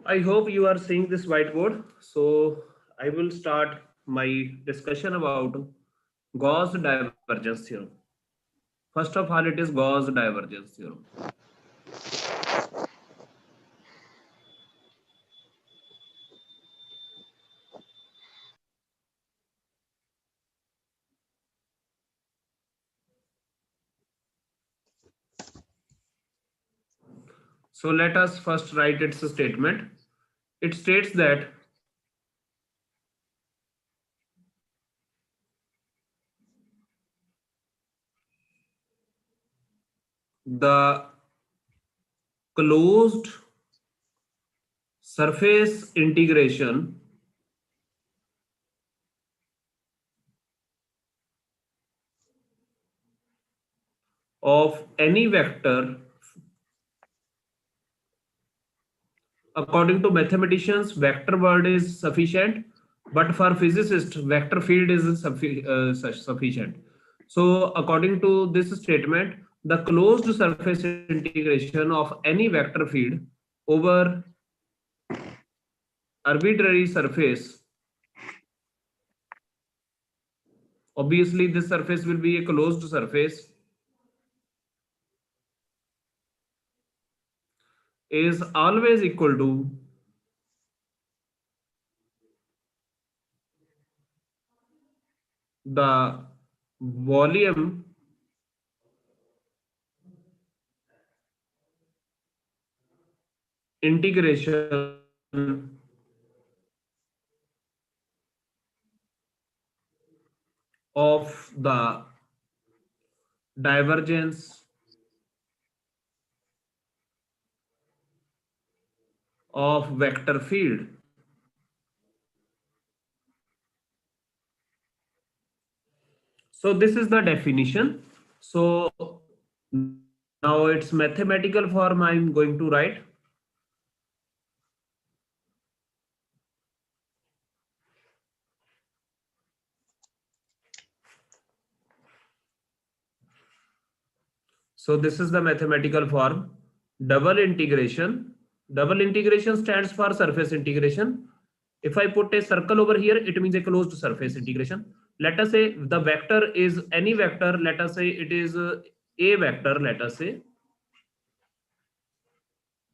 I hope you are seeing this whiteboard. So I will start my discussion about Gauss divergence theorem. First of all, it is Gauss divergence theorem. So let us first write its statement. It states that the closed surface integration of any vector, according to mathematicians, vector word is sufficient, but for physicists, vector field is sufficient. So according to this statement, the closed surface integration of any vector field over arbitrary surface, obviously this surface will be a closed surface, is always equal to the volume integration of the divergence of vector field. So this is the definition. So now its mathematical form I'm going to write. So this is the mathematical form. Double integration. Double integration stands for surface integration. If I put a circle over here, it means a closed surface integration. Let us say the vector is any vector. Let us say it is a vector, let us say,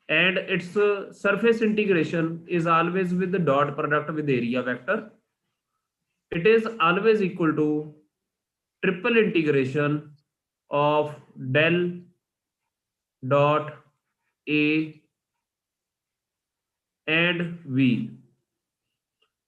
and its surface integration is always with the dot product with area vector. It is always equal to triple integration of del dot a and v.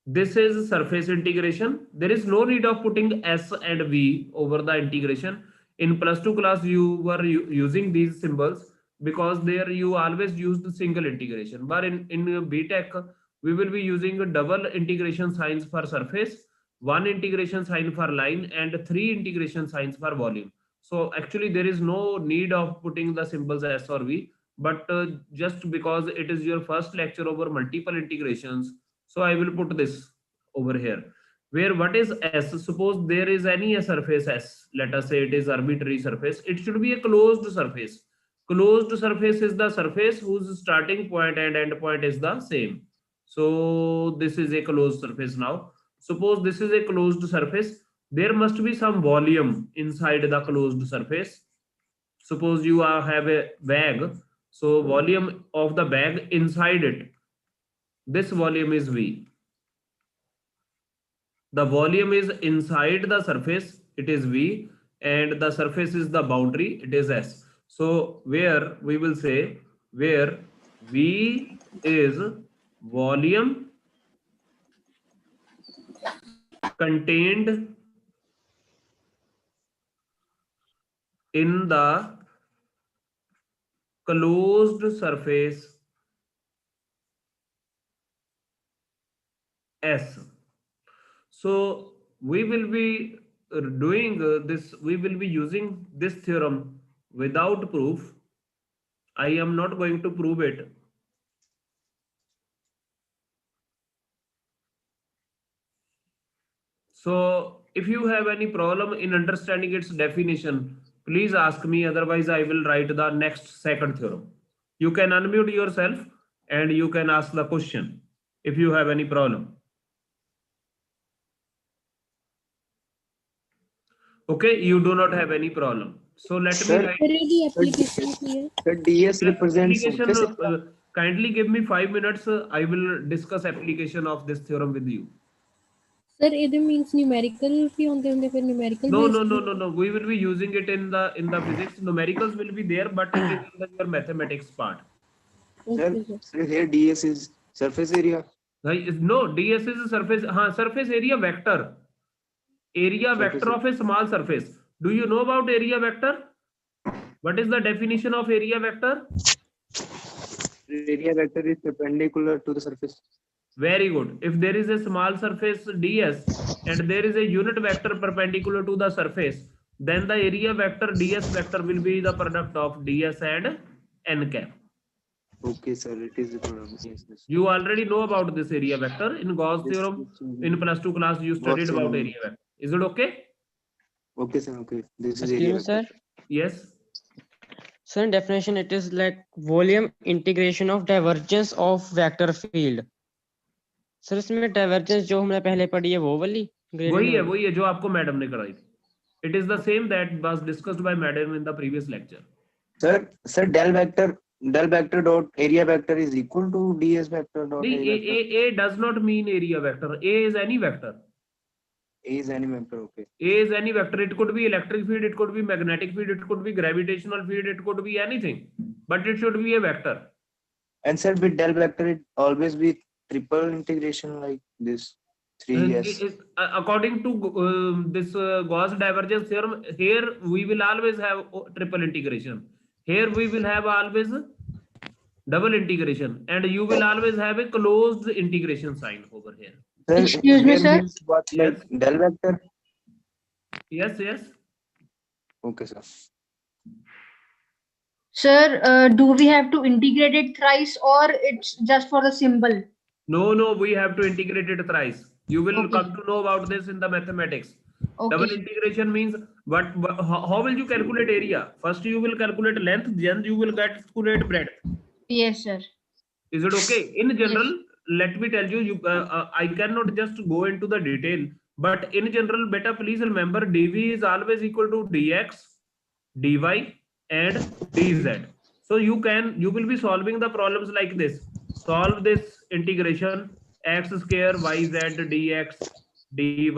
This is surface integration. There is no need of putting s and v over the integration. In plus 2 class you were using these symbols because there you always used single integration, but in btech we will be using double integration signs for surface, one integration sign for line, and three integration signs for volume. So actually there is no need of putting the symbols s or v, but just because it is your first lecture over multiple integrations, so I will put this over here. Where what is S? Suppose there is any a surface S. Let us say it is arbitrary surface. It should be a closed surface. Closed surface is the surface whose starting point and end point is the same. So this is a closed surface now. Suppose this is a closed surface. There must be some volume inside the closed surface. Suppose you have a bag. So volume of the bag inside it. This volume is V. The volume is inside the surface, it is V, and the surface is the boundary, it is S. So where we will say, where V is volume contained in the closed surface S. So we will be doing this, we will be using this theorem without proof. I am not going to prove it. So if you have any problem in understanding its definition, please ask me. Otherwise, I will write the next second theorem. You can unmute yourself. and you can ask the question if you have any problem. Okay, you do not have any problem. So let me Sir, write. The application here. sir, DS represents Application, surface area. kindly give me 5 minutes. I will discuss application of this theorem with you. Sir, ਇਹਦੇ means numerical भी होंगे होंगे फिर numerical No, no, based no, भी no, no. We will be using it in the physics. Numericals will be there, but it is in the your mathematics part. Sir, okay sir. sir, here DS is surface area. No, DS is a surface. Surface area vector. Area Surface vector of a small surface. Do you know about area vector? What is the definition of area vector? area vector is perpendicular to the surface. Very good. If there is a small surface ds and there is a unit vector perpendicular to the surface, then the area vector ds vector will be the product of ds and n cap. Okay, sir, it is the problem. Yes, yes. You already know about this area vector in Gauss This, theorem. In +2 class, you studied Gauss about theorem. area vector. Is it okay? Okay, sir. Okay, this is Excuse area me, vector. sir. Yes. So in definition, it is like volume integration of divergence of vector field. Sir इसमें divergence जो हमने पहले पढ़ी है वो वाली वही है जो आपको मैडम ने कराई थी. It is the same that was discussed by madam in the previous lecture. Sir, del vector dot area vector is equal to ds vector dot The a vector. A does not mean area vector. A is any vector. A is any vector. Okay. A is any vector. It could be electric field, it could be magnetic field, it could be gravitational field, it could be anything. But it should be a vector. And sir, with del vector, it always be triple integration like this. 3s. According to this Gauss divergence theorem, here we will always have triple integration. Here we will have always double integration, and you will always have a closed integration sign over here. Sir, Excuse me, here sir. means what, like Yes. del vector? Yes, yes. Okay, sir. Sir, do we have to integrate it thrice or it's just for the symbol? No, we have to integrate it thrice. You will Okay. come to know about this in the mathematics. Okay. Double integration means how will you calculate area? First you will calculate length, then you will calculate breadth. Yes, sir. Is it okay? In general, let me tell you, I cannot just go into the detail, but in general, beta, please remember dv is always equal to dx, dy, and dz. So you will be solving the problems like this. Solve this integration x square yz dx dy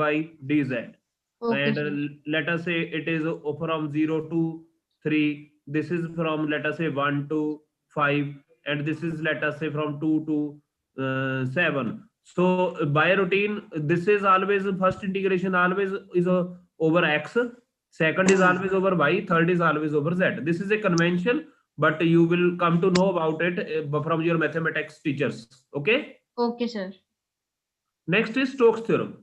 dz. Okay, And sir. let us say it is from 0 to 3. This is from, let us say, 1 to 5, and this is, let us say, from 2 to 7. So by routine, this is always first integration always is over x, second is always over y, third is always over z. This is a convention, but you will come to know about it from your mathematics teachers. Okay. Okay, sir. Next is Stokes theorem.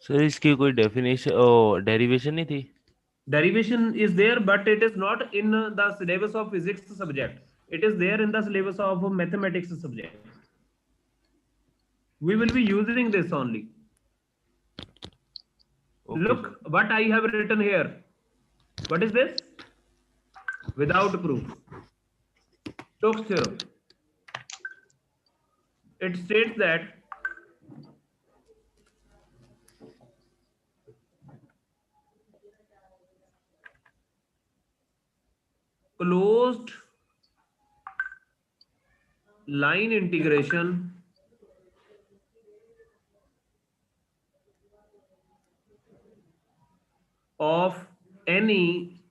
Sir इसकी कोई definition derivation नहीं थी. Derivation is there, but it is not in the syllabus of physics subject. It is there in the syllabus of mathematics subject. We will be using this only. Okay, Look sir. what I have written here. What is this? Without proof. Stokes theorem. It states that closed line integration of any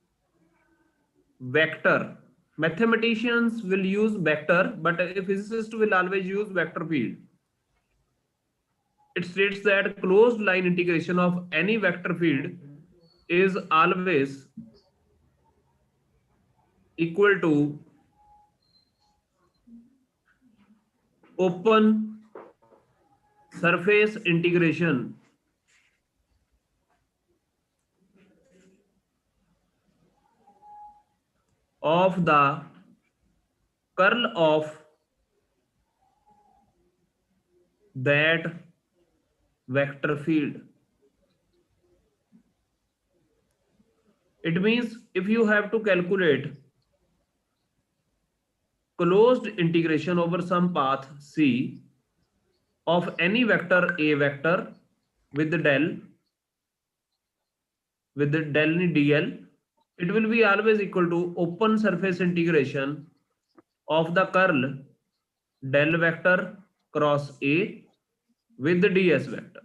vector. Mathematicians will use vector, but a physicist will always use vector field. It states that closed line integration of any vector field is always equal to open surface integration of the curl of that vector field. It means if you have to calculate closed integration over some path C of any vector A vector with the del dl, it will be always equal to open surface integration of the curl del vector cross A with the ds vector.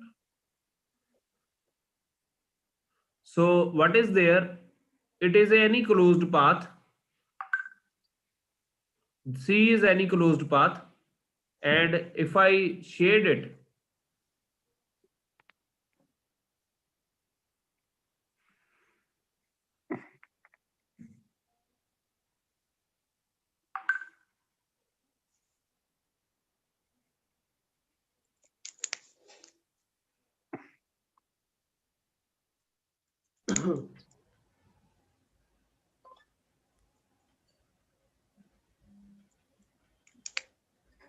So what is there? It is any closed path. C is any closed path, and if I shade it,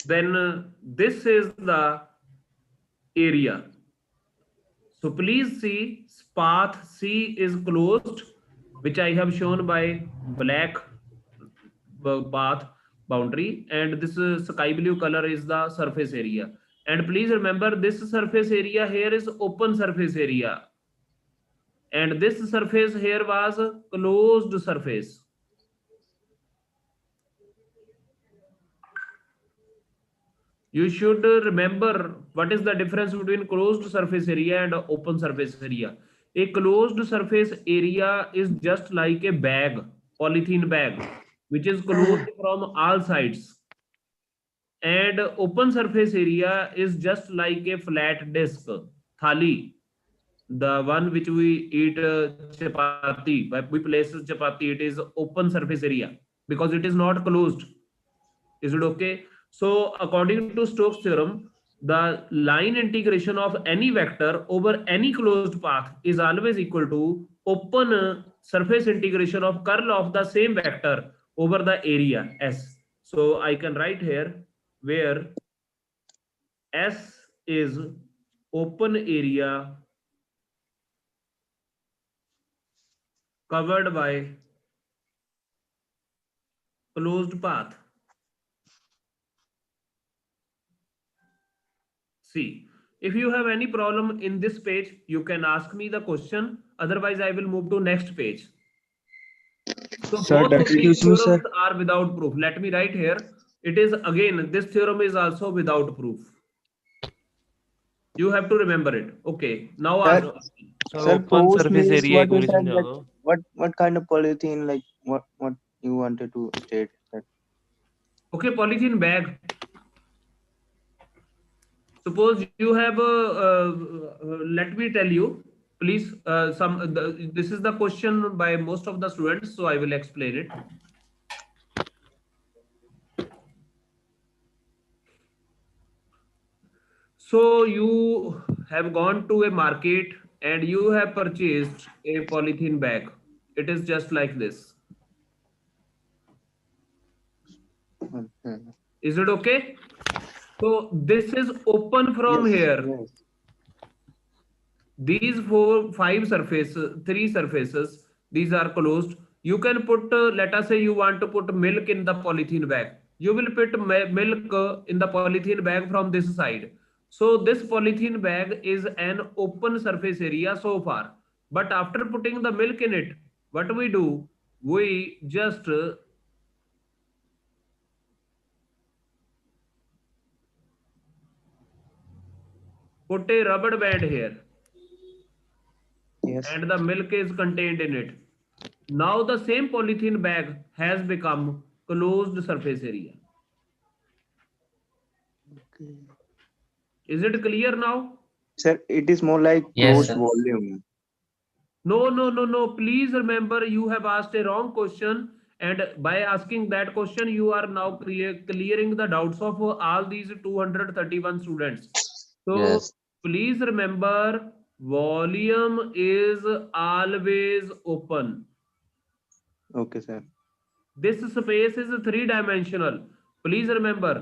then this is the area. So please see path C is closed, which I have shown by black path boundary, and this sky blue color is the surface area. And please remember, this surface area here is open surface area, and this surface here was closed surface. You should remember what is the difference between closed surface area and open surface area. A closed surface area is just like a bag, polythene bag, which is closed from all sides. And open surface area is just like a flat disk, thali, the one which we eat chapati. We place chapati, it is open surface area because it is not closed. Is it okay? So according to Stokes theorem, the line integration of any vector over any closed path is always equal to open surface integration of curl of the same vector over the area S. So I can write here where S is open area covered by closed path. See, if you have any problem in this page, you can ask me the question. Otherwise, I will move to next page. So Sir, both that of these excuse me, sir. theorems are without proof. Let me write here. It is again, this theorem is also without proof. You have to remember it. Okay. Now Sir, ask. Sir, Sir, open pose surface means area what एक you minute said समझा that दो. what kind of polythene, like what you wanted to state that. Okay, polythene bag. Suppose you have let me tell you, please. This is the question by most of the students, so I will explain it. So you have gone to a market and you have purchased a polythene bag. It is just like this. Mhm. Is it okay? So this is open from Yes, here. yes. These five surfaces, three surfaces, these are closed. You can put, let us say you want to put milk in the polythene bag. You will put milk in the polythene bag from this side. So this polythene bag is an open surface area so far. But after putting the milk in it, what we do? We just put a rubber band here, Yes. and the milk is contained in it. Now the same polythene bag has become closed surface area. Okay. Is it clear now? Sir, it is more like Yes, closed sir. volume. No, no, no, no. Please remember, you have asked a wrong question, and by asking that question, you are now clearing the doubts of all these 231 students. So Yes. please remember, volume is always open. Okay, sir. This space is three-dimensional. Please remember,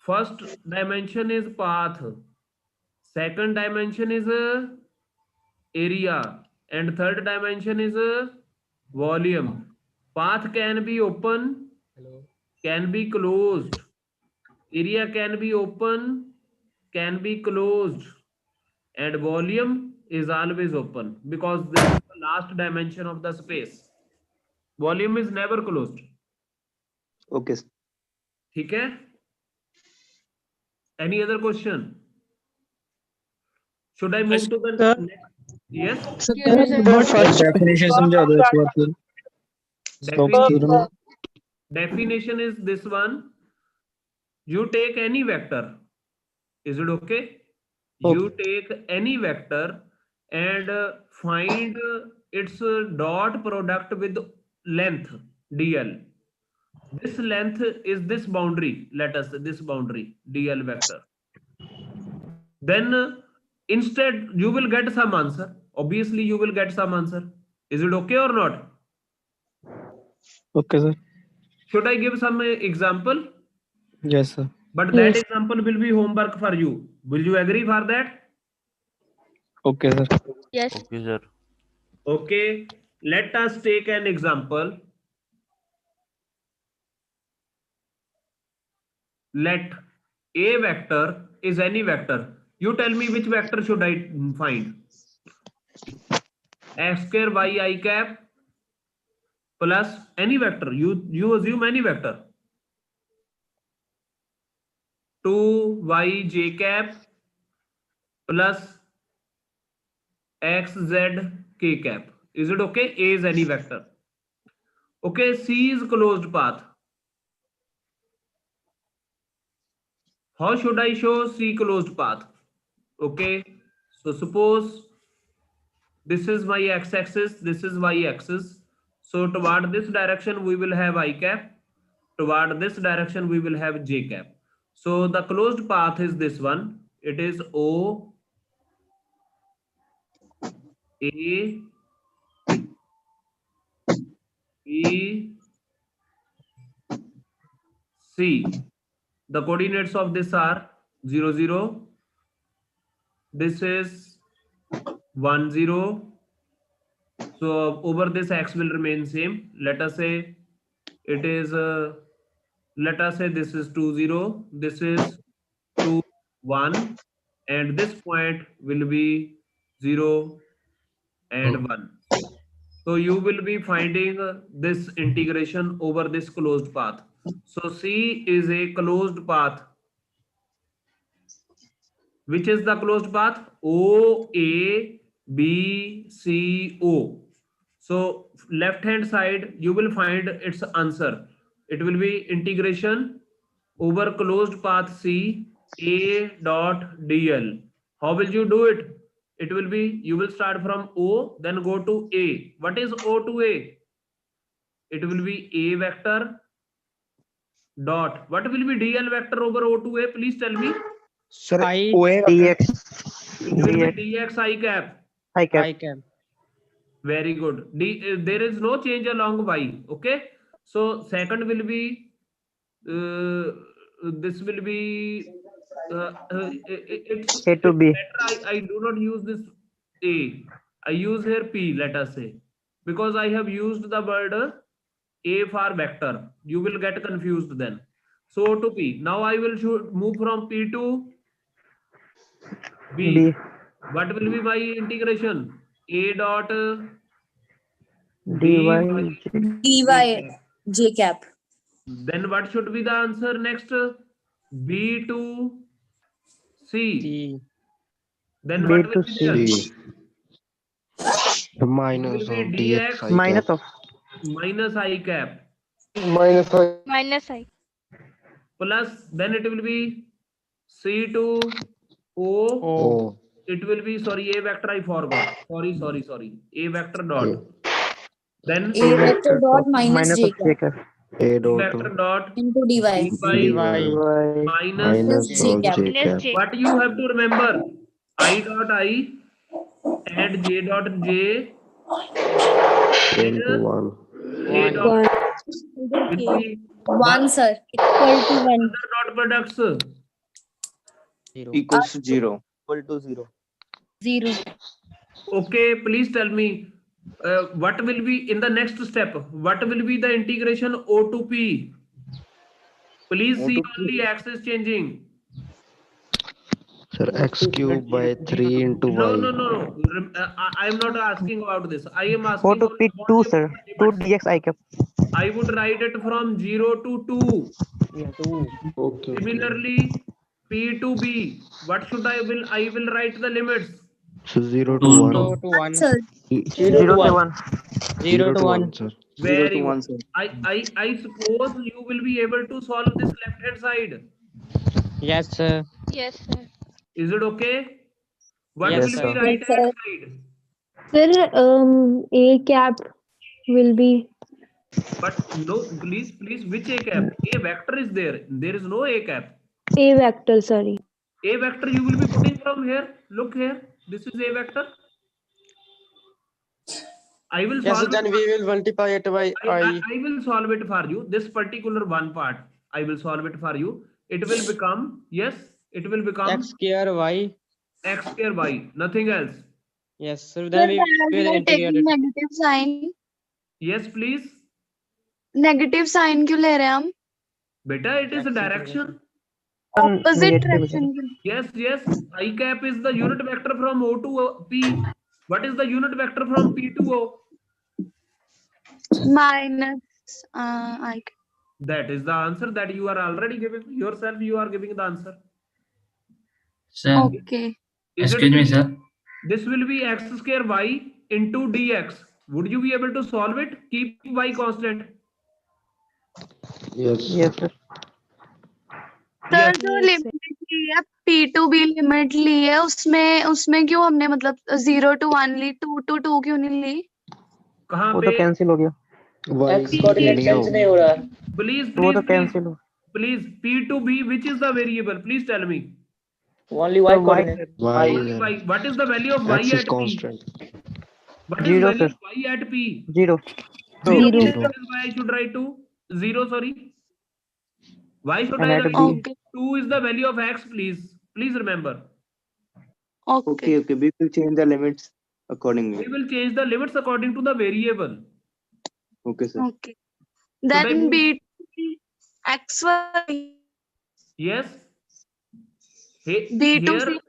first dimension is path, second dimension is area, and third dimension is volume. Path can be open, can be closed. Area can be open, can be closed. And volume is always open because this is the last dimension of the space. Volume is never closed. Okay. ठीक है? Any other question? Should I move to the Sir. next? Yes. Yes, sir. First definition समझा दो एक बार फिर. Stoke's theorem. Definition is this one. You take any vector. Is it okay? You take any vector and find its dot product with length dl. This length is this boundary. Let us say this boundary dl vector. Then instead you will get some answer. Obviously you will get some answer. Is it okay or not? Okay, sir. Should I give some example? Yes, sir. But that example will be homework for you. Will you agree for that? Okay, sir. Yes. Okay, sir. Okay. Let us take an example. Let a vector is any vector. You tell me which vector should I find? X square y I cap plus any vector. You assume any vector. 2y j cap plus x z k cap. Is it okay? A is any vector. Okay, C is closed path. How should I show C closed path? Okay, so suppose this is my x-axis, this is y-axis. So toward this direction we will have I cap. Toward this direction we will have j cap. So the closed path is this one. It is O A B C. The coordinates of this are 0 0. This is 1 0. So over this x will remain same. Let us say it is let us say this is 2 0, this is 2 1, and this point will be 0 and 1. So you will be finding this integration over this closed path. So C is a closed path. Which is the closed path? O A B C O. So left hand side you will find its answer. It will be integration over closed path C A dot dl. How will you do it? It will be, you will start from O, then go to A. What is O to A? It will be A vector dot. What will be dl vector over O to A? Please tell me. Sir, I OA dx It will be dx I cap. I cap. I cap. Very good. There is no change along y. Okay. So second will be this will be it's A to B. better I do not use this A. I use here P, let us say, because I have used the word A for vector. You will get confused then. So to P. Now I will move from P to B. B. What will be my integration? A dot dy dy j cap. Then what should be the answer next? B to C. T Then B what to will be there? C. It minus will of be dx dx I Minus cap. of minus I cap Minus I. plus then it will be C to O. O It will be, sorry, A vector I forgot. Sorry. A vector dot. A, Then A vector dot minus j of cap cap A A dot vector dot into dy dy dy minus minus j of cap. j cap. what you have to remember, I dot I and j dot j and Into 1. k dot One. will be 1 sir. Equal to 1. other dot products. 0. equals to 0. Zero. Okay, please tell me what will be in the next step? What will be the integration O to P? Please see only x is changing. Sir, x cube by 3 into No, y. no, no, no. I am not asking about this. I am O asking to P 2, sir. 2 limits. dx I cap. I would write it from 0 to 2. Yeah, 2. Okay. Similarly, P to B. What should I will write the limits. So 0 to 0 1. to 1. Sir, 0 to 1. 0 to 1. sir. 0 Very to 1, good. sir. I suppose you will be able to solve this left hand side. Yes, sir. Yes, sir. Is it okay? What Yes, will sir. be right Yes, hand sir. side? Sir, A cap will be But no, please, which A cap? A vector is there. There is no A cap. A vector, sorry. A vector you will be putting from here. Look here. This is A vector. I will Yes, solve then it. we will multiply it by I. I will solve it for you. This particular one part, I will solve it for you. It will become, yes, it will become X square y. x square y, nothing else. Yes, so Sir, then we as will we are integrate taking it. negative sign, Yes, please. negative sign क्यों ले रहे हैं हम? Beta, it is a X direction. Opposite Negative, direction क्यों? Yes. I cap is the unit vector from O to P. What is the unit vector from P to O? Minus I. That is the answer that you are already giving yourself. You are giving the answer. Sir, Okay. Is it excuse me, clear? sir. This will be x square y into dx. Would you be able to solve it? Keep y constant. Yes. Yes, sir. Sir Yes. जो Yes, limit ली है P to B limit ली है उसमें क्यों हमने मतलब 0 to 1 Lee 2 to 2 क्यों नहीं ली? कहाँ वो पे? तो कैंसिल हो गया. Y X coordinate cancel नहीं हो रहा है. वो तो कैंसिल हो. Please, P to B, which is the variable? Please tell me. Only y coordinate. Y Only is y. What is the value of y x is at P? constant. What is 0, value sir. of y at P? 0. Zero. Zero. That is why I should write 2. 0, sorry. Why should And I at write B. 2? Okay. 2 is the value of x, please. Please remember. Okay. Okay. We will change the limits accordingly. We will change the limits according to the variable. Okay, sir. Okay. Should I Then move? B X Y Yes. Hey, B to here C.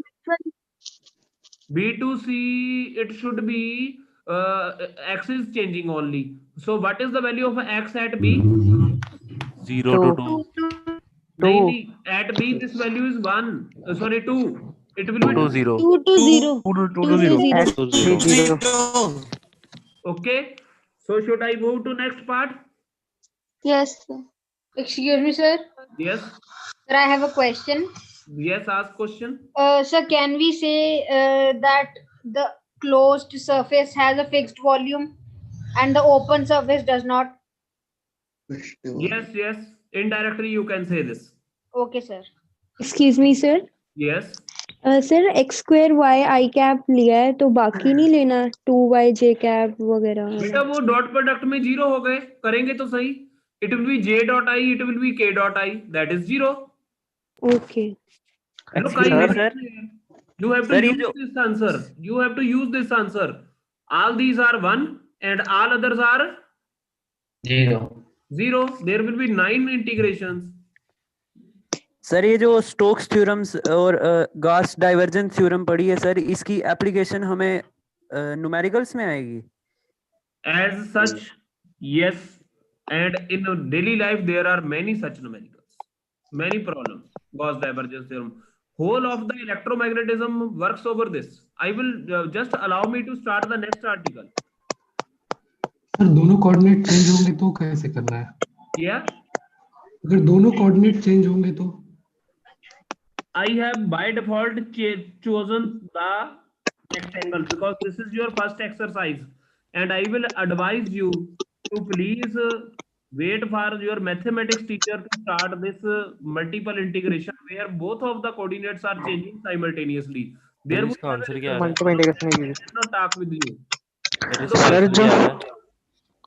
B to C, it should be x is changing only. So what is the value of x at B? 0 to 2. Nahi, at B this value is 1. Sorry, 2. It will be 2 0. 2 to 0. 2 2 to 0. X So B 0. 0. okay. So should I move to next part? Yes. Sir. Excuse me, sir. Yes. Sir, I have a question. Yes, ask question. Sir, can we say that the closed surface has a fixed volume and the open surface does not? Yes. Indirectly you can say this. Okay, sir. Excuse me, sir. Yes. Sir x square y I cap लिया है तो बाकी नहीं लेना 2y j cap वगैरह. बेटा वो dot product में 0 हो गए. करेंगे तो सही. It will be j dot I. It will be k dot I. That is 0. Okay. Look, Excuse me, sir. You have to use this answer. You have to use this answer. All these are 1 and all others are 0. There will be 9 integrations. Sir ये जो Stokes theorems और Gauss divergence theorem पढ़ी है sir, इसकी application हमें numericals में आएगी? As such, yes. And in daily life, there are many such numericals, many problems. Gauss divergence theorem. Whole of the electromagnetism works over this. I will just allow me to start the next article. Sir दोनों coordinate change होंगे तो कैसे करना है? Yeah. अगर दोनों coordinate change होंगे तो? I have by default chosen the rectangle because this is your first exercise, and I will advise you to please wait for your mathematics teacher to start this multiple integration where both of the coordinates are changing simultaneously. There would इसका answer क्या आ Multiple integration I cannot talk with you.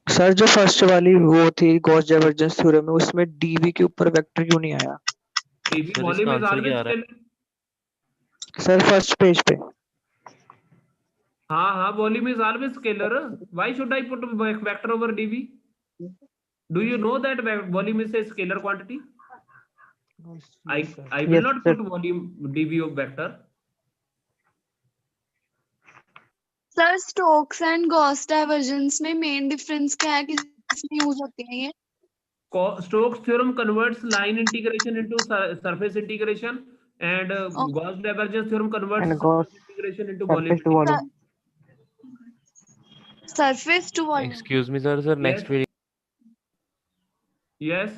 Sir जो first वाली वो थी Gauss divergence theorem में, उसमें DV के ऊपर वेक्टर क्यों नहीं आया? TV volume is always still. Sir first page पे volume is always scalar. Why should I put vector over dv? Do you know that volume is a scalar quantity? I will not put volume dv of vector. Sir Stokes and Gauss divergence में main difference क्या है, किसमें use होते हैं ये? Stokes theorem converts line integration into surface integration, and Gauss divergence theorem converts surface integration into volume integration. Surface to volume. Excuse me, sir. Sir, next video. Yes.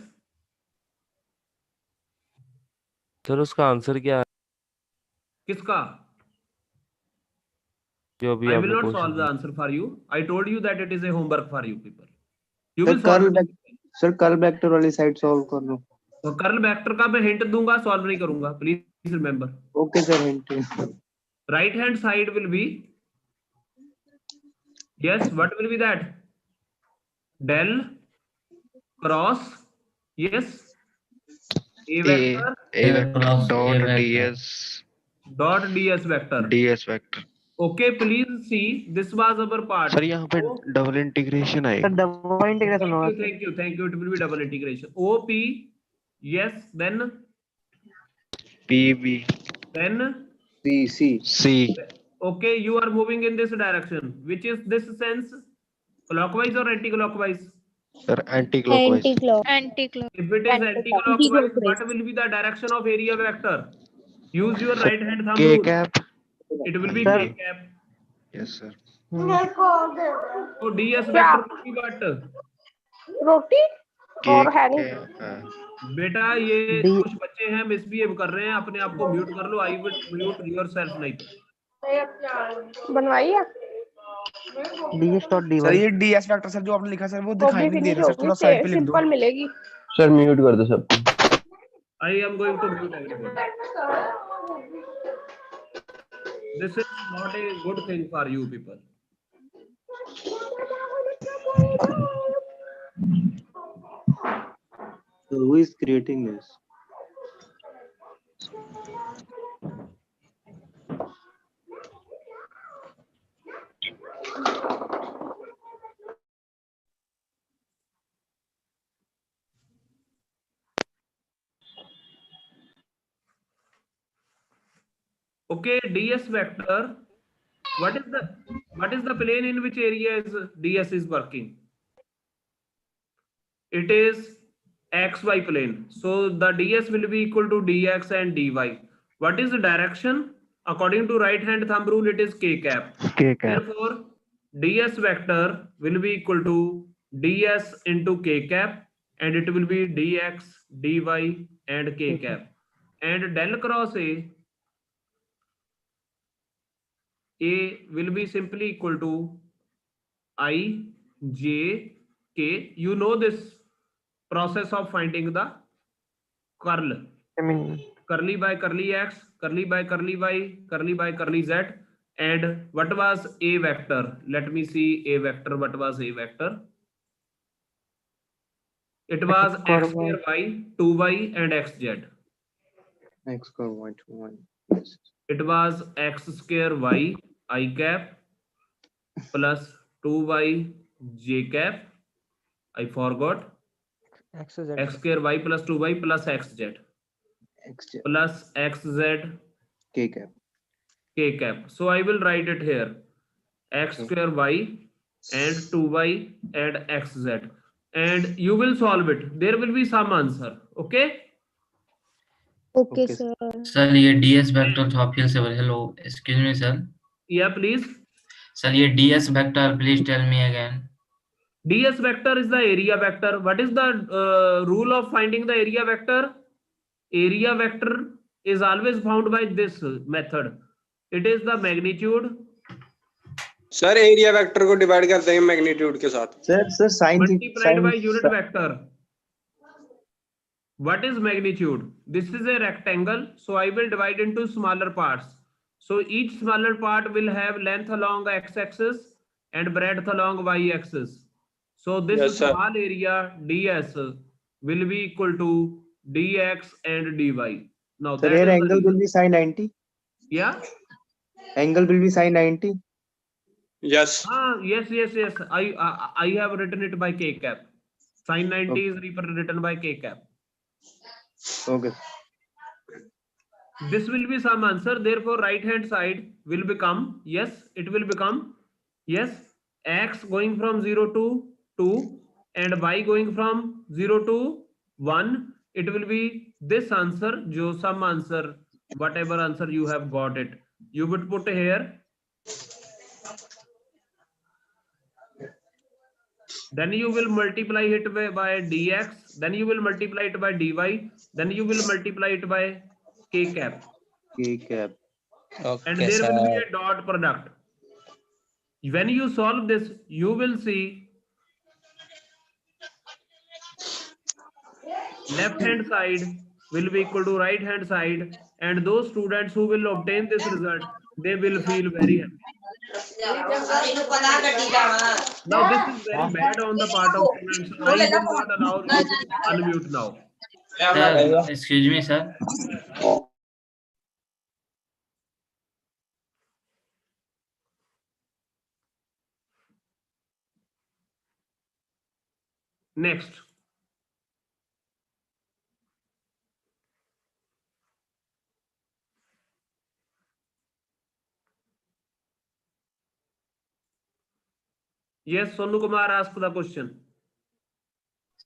Sir उसका answer क्या है? किसका? जो भी I आपने will not question solve the दिया। answer for you. I told you that it is a homework for you people. You sir will solve it. Sir curl vector वाली side solve कर लो। तो कर्ल वेक्टर का मैं hint दूंगा, solve नहीं करूंगा, please remember. Okay sir, hint. Right hand side will be, yes, what will be that? Del cross, yes, a vector dot ds vector. Okay, please see, this was our part. Sir यहाँ पे double integration आएगा। Double integration होगा। Thank you, it will be double integration. OP, yes, then PB, then C. Okay, you are moving in this direction. Which is this sense? Clockwise or anti-clockwise? sir anti-clockwise। Anti-clock. If it is anti-clockwise, what will be the direction of area vector? Use your right hand thumb K rule. cap। It will be Sir. K cap. Yes sir। So ds vector will be what? रोटी और है नहीं। बेटा ये कुछ बच्चे हैं misbehave कर रहे हैं, अपने आप को म्यूट कर लो। आई विल म्यूट योरसेल्फ नहीं तो। बनवाई है ds.dy। सर ये ds वेक्टर सर जो आपने लिखा सर वो दिखाई नहीं दे रहा सर, थोड़ा साइड पे लिख दो। सिंपल मिलेगी। सर म्यूट कर दो सबको। I am going to mute everybody. This is not a good thing for you people. So who is creating this? Okay, ds vector. What is the plane in which area is ds is working? It is xy plane. So the ds will be equal to dx and dy. What is the direction? According to right hand thumb rule, it is k cap. K cap। Therefore, ds vector will be equal to ds into k cap, and it will be dx, dy, and k cap. And del cross A will be simply equal to I, J, K. You know this process of finding the curl. Curly by curly x, curly by curly y, curly by curly z. And what was A vector? Let me see A vector. What was A vector? It was x square y, 2y, and xz. X square y 2y. Yes. It was x square y I cap plus 2y j cap. I forgot. X square y plus 2y plus xz plus xz K cap. K cap. So I will write it here. X square y and 2y and xz. And you will solve it. There will be some answer. Okay? Okay, sir. Sir ये ds vector थोड़ा फिर से hello excuse me sir. Yeah, please. Sir ये ds vector please tell me again. ds vector is the area vector. What is the rule of finding the area vector? Area vector is always found by this method. It is the magnitude. Sir area vector को divide करते हैं magnitude के साथ। Sir sine multiplied by unit vector. What is magnitude? This is a rectangle, so I will divide into smaller parts. So each smaller part will have length along x-axis and breadth along y-axis. So this small area ds will be equal to dx and dy. Now that angle will be sin 90. Yeah. Angle will be sin 90. Yes. Yes. I have written it by k cap. Sin 90 is written by k cap. Okay. This will be some answer. Therefore, right hand side will become, yes, it will become, yes, x going from 0 to 2 and y going from 0 to 1. It will be this answer, jo some answer, whatever answer you have got it. You would put here. Then you will multiply it by dx. Then you will multiply it by dy. Then you will multiply it by k cap. K cap. And Okay, there will be sir. a dot product. When you solve this, you will see left hand side will be equal to right hand side, and those students who will obtain this result, they will feel very happy. Now this is very bad on the part of students. I will not allow you to unmute now. Sir, excuse me, sir. Next. Yes, Sonu Kumar asked the question.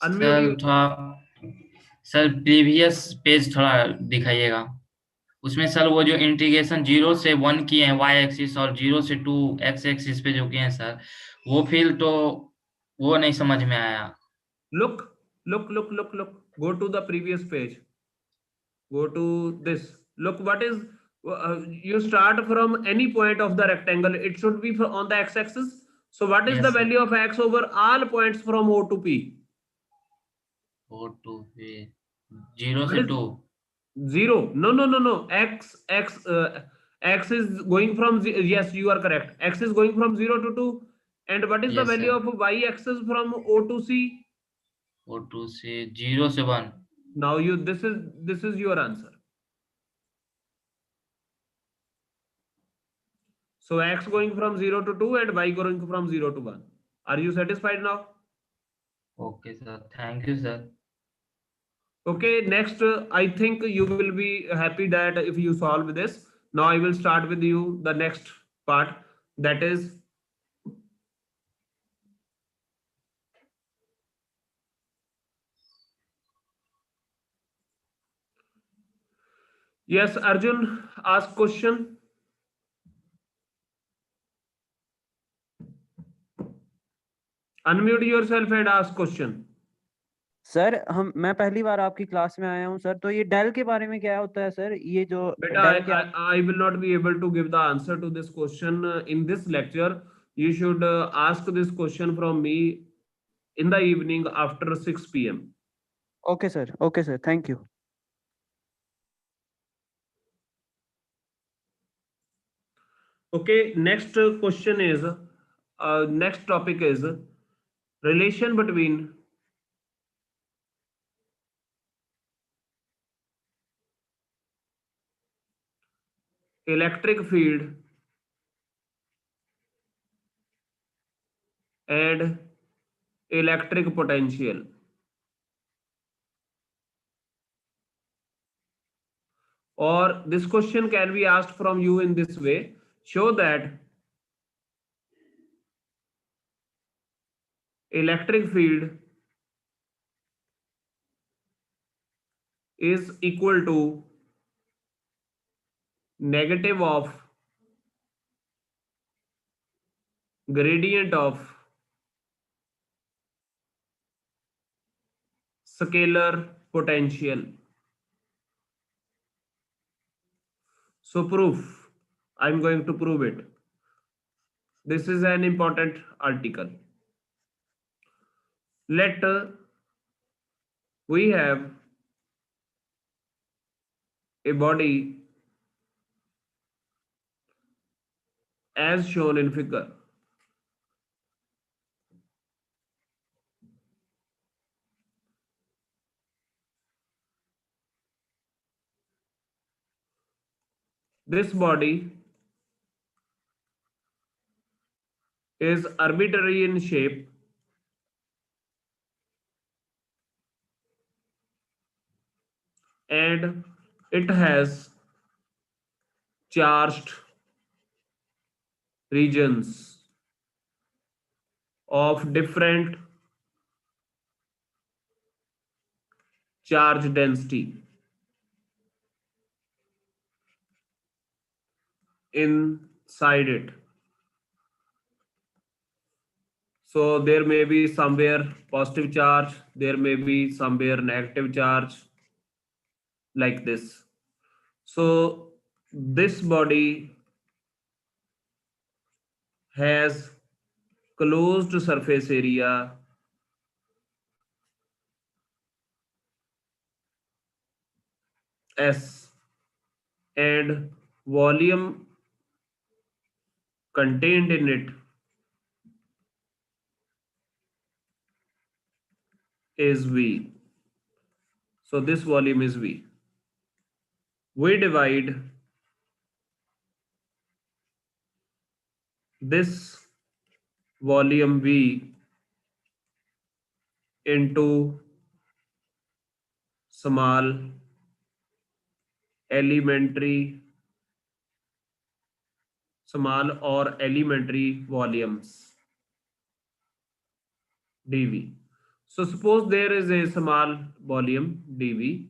Unmute sir you. थोड़ा sir previous page थोड़ा दिखाइएगा उसमें sir वो जो integration 0 से 1 किए हैं y axis और 0 से 2 x एक्सिस पे जो किए हैं सर वो फील्ड तो वो नहीं समझ में आया Look. Go to the previous page. Go to this. Look, what is you start from any point of the rectangle. It should be on the x-axis. So what is Yes, the sir. value of x over all points from O to P? O to P. 0 What से is 2 0? No. X is going from yes, you are correct. X is going from 0 to 2. And what is the Yes, value sir. of y-axis from O to C? O to C 0 से 1 Now this is your answer. So x going from 0 to 2 and y going from 0 to 1. Are you satisfied now? Okay, sir. Thank you, sir. Okay, next, I think you will be happy that if you solve this. Now I will start with you the next part, that is yes, Arjun, ask question. Unmute yourself and ask question. Sir मैं पहली बार आपकी class में आया हूँ sir तो ये del के बारे में क्या होता है सर ये जो Beta, डेल क्या I will not be able to give the answer to this question in this lecture. You should ask this question from me in the evening after 6 p.m. Okay sir thank you Okay, next question is next topic is relation between electric field and electric potential. Or this question can be asked from you in this way: show that electric field is equal to negative of gradient of scalar potential. So proof, I'm going to prove it. This is an important article. Let we have a body as shown in figure. This body is arbitrary in shape and it has charged regions of different charge density inside it. So there may be somewhere positive charge, there may be somewhere negative charge, like this. So this body has closed surface area S and volume contained in it is V. So this volume is V. We divide this volume V into small or elementary volumes dV. So suppose there is a small volume dV.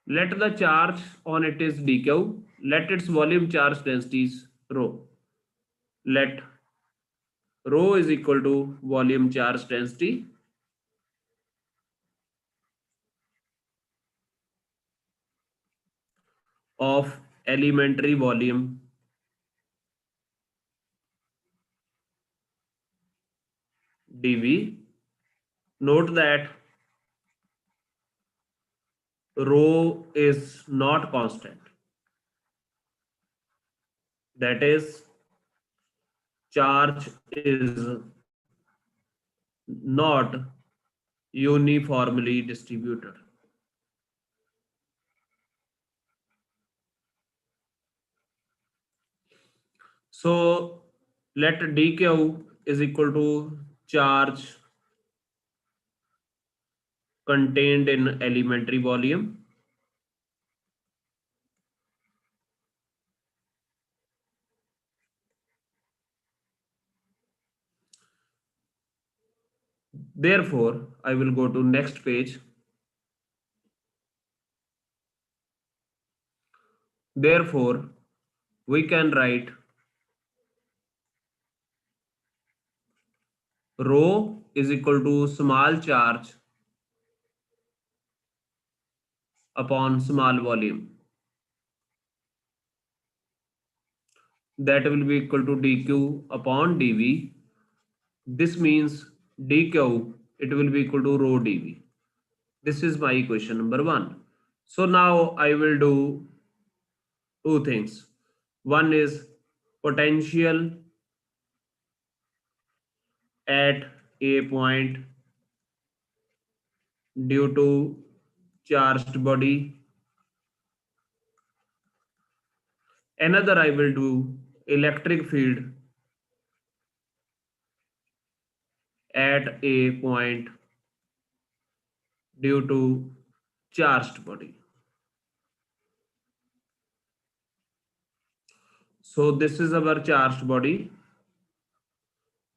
Let the charge on it is dq. Let its volume charge density is rho. Let rho is equal to volume charge density of elementary volume dV. Note that rho is not constant. That is, charge is not uniformly distributed. So let dq is equal to charge contained in elementary volume therefore I will go to next page. Therefore we can write rho is equal to small charge upon small volume. That will be equal to dq upon dv. This means dq, it will be equal to rho dv. This is my equation number 1. So now I will do two things. One is potential at a point due to charged body. Another I will do electric field at a point due to charged body. So this is our charged body.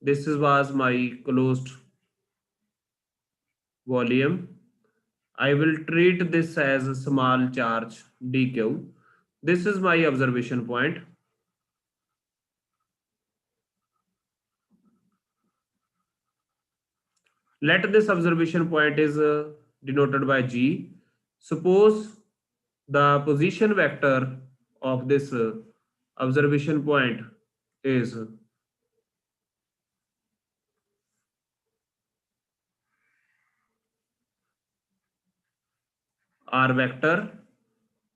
This was my closed volume. I will treat this as a small charge dq. This is my observation point. Let this observation point is denoted by G. Suppose the position vector of this observation point is R vector.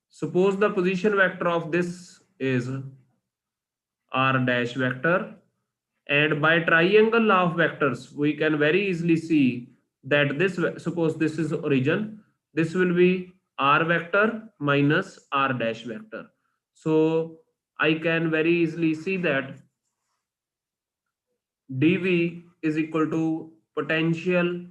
Suppose the position vector of this is R dash vector. And by triangle of vectors, we can very easily see that this, suppose this is origin, this will be r vector minus r dash vector. So I can very easily see that dv is equal to potential.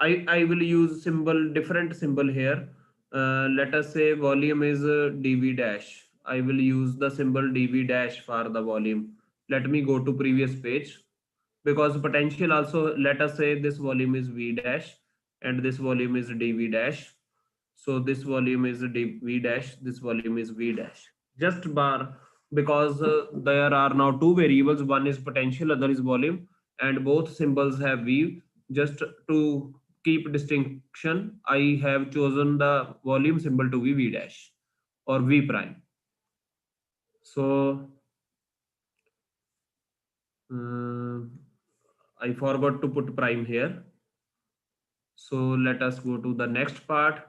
I will use symbol, different symbol here. Let us say volume is dv dash. I will use the symbol dv dash for the volume. Let me go to previous page, because potential also, let us say this volume is v dash and this volume is dv dash. So this volume is v dash, this volume is v dash. Just bar, because there are now two variables, one is potential, other is volume, and both symbols have v. Just to keep distinction, I have chosen the volume symbol to be v dash or v prime. So I forgot to put prime here. So let us go to the next part.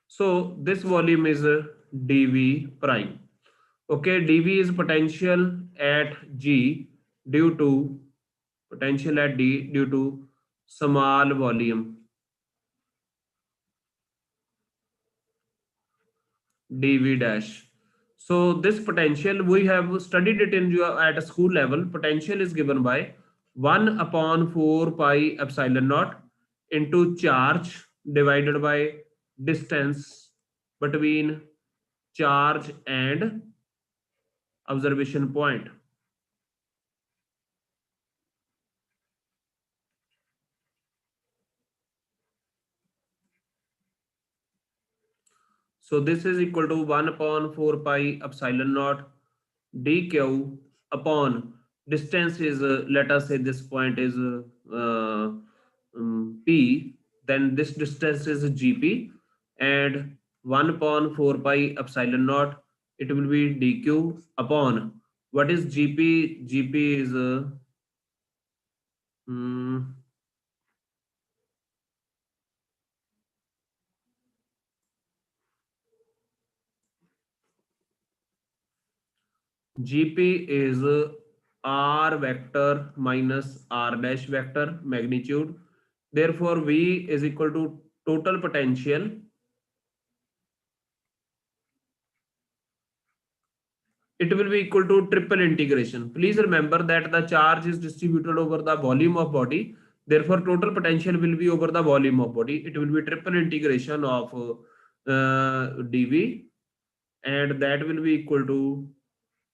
So this volume is dv prime. Okay, dv is potential at g due to potential at d due to small volume dv dash. So this potential, we have studied it in your at a school level. Potential is given by 1 upon 4 pi epsilon naught into charge divided by distance between charge and observation point. So this is equal to 1 upon 4 pi epsilon naught dq upon distance is, let us say this point is p, then this distance is gp, and 1 upon 4 pi epsilon naught, it will be dq upon, what is gp? Gp is gp is r vector minus r dash vector magnitude. Therefore v is equal to total potential it will be equal to triple integration. Please remember that the charge is distributed over the volume of body. Therefore, total potential will be over the volume of body. It will be triple integration of dv, and that will be equal to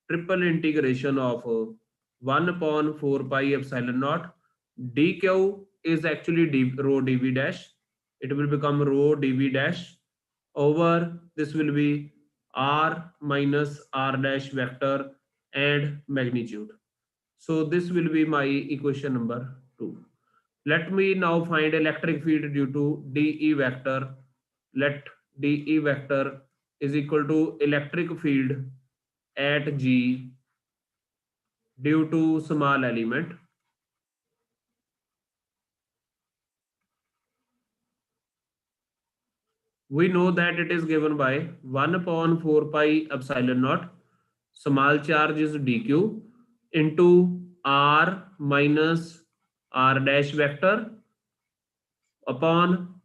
triple integration of 1 upon 4 pi epsilon naught. dq is actually rho dv dash. It will become rho dv dash over, this will be r minus r dash vector and magnitude. So this will be my equation number 2. Let me now find electric field due to dE vector. Let dE vector is equal to electric field at G due to small element. We know that it is given by 1 upon 4 pi epsilon naught, small charge is dq, into r minus r dash vector upon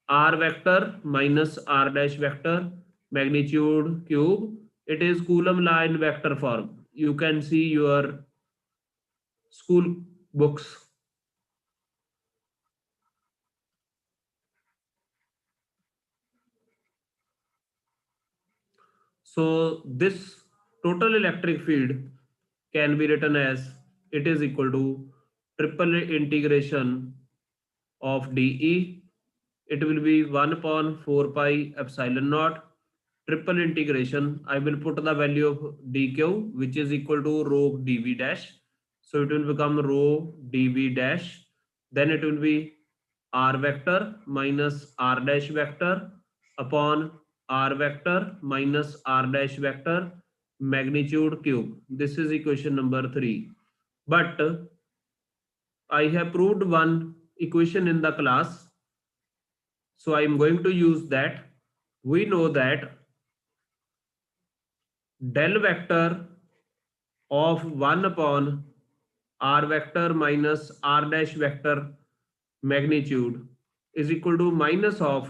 r vector minus r dash vector magnitude cube. It is Coulomb law in vector form. You can see your school books. So this total electric field can be written as, it is equal to triple integration of dE. It will be 1 upon 4 pi epsilon naught triple integration. I will put the value of dq, which is equal to rho dv dash. So it will become rho dv dash. Then it will be r vector minus r dash vector upon r vector minus r dash vector magnitude cube. This is equation number 3. But I have proved one equation in the class, so I am going to use that. We know that del vector of 1 upon r vector minus r dash vector magnitude is equal to minus of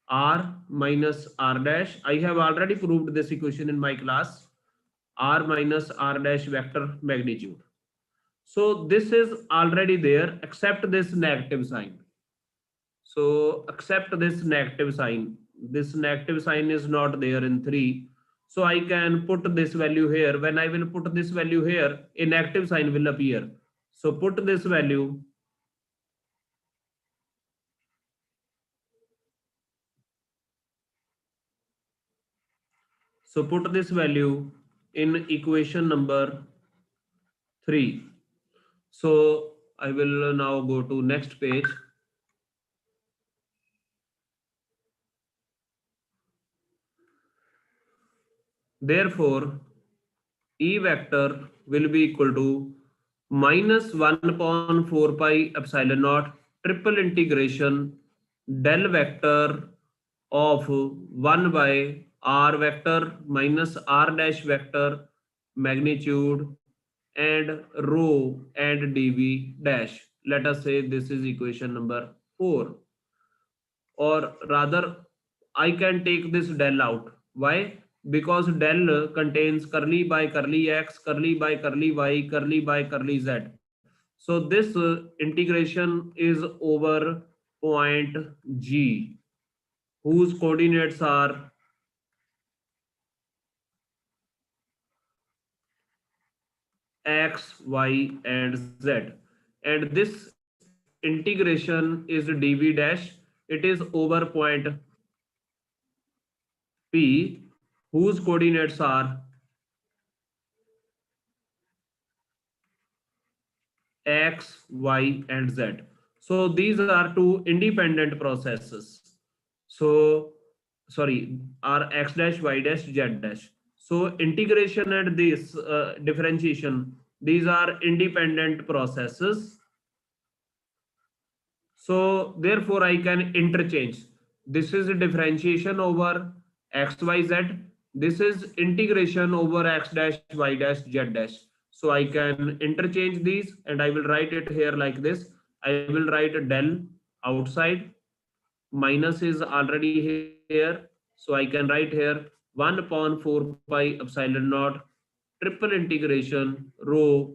r minus r dash. I have already proved this equation in my class, r minus r dash vector magnitude. So this is already there except this negative sign. So accept this negative sign. This negative sign is not there in 3. So I can put this value here. When I will put this value here, a negative sign will appear. So put this value. So put this value in equation number 3. So I will now go to next page. Therefore, E vector will be equal to minus 1 upon 4 pi epsilon naught triple integration del vector of 1 by r vector minus r dash vector magnitude and rho and dv dash. Let us say this is equation number 4. Or rather, I can take this del out. Why? Because del contains curly by curly x, curly by curly y, curly by curly z. So this integration is over point G, whose coordinates are x, y, and z. And this integration is dv dash. It is over point P, whose coordinates are x, y, and z. So these are two independent processes. So sorry, are x dash, y dash, z dash. So integration and this differentiation, these are independent processes. So therefore I can interchange. This is a differentiation over x, y, z. This is integration over x dash, y dash, z dash. So I can interchange these and I will write it here like this. I will write del outside. Minus is already here. So I can write here 1 upon 4 pi epsilon naught triple integration rho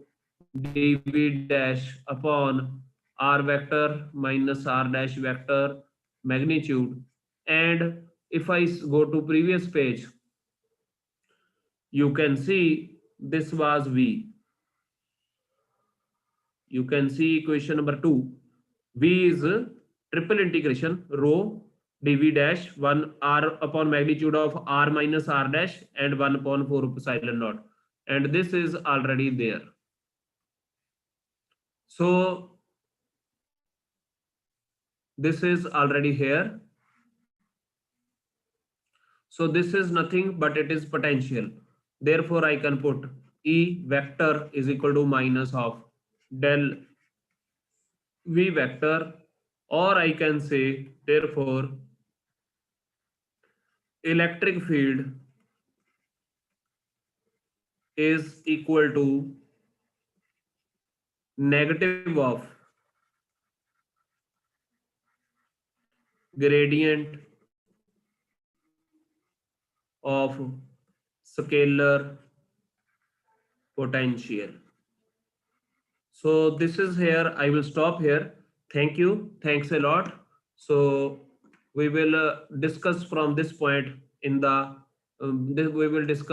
dv dash upon r vector minus r dash vector magnitude. And if I go to previous page, you can see this was v. You can see equation number 2. V is triple integration rho dv dash 1 r upon magnitude of r minus r dash and 1 upon 4 epsilon naught. And this is already there. So this is already here. So this is nothing but it is potential. Therefore I can put E vector is equal to minus of del V vector, or I can say therefore electric field is equal to negative of gradient of scalar potential. So this is here. I will stop here. Thank you. Thanks a lot. So we will discuss from this point in the we will discuss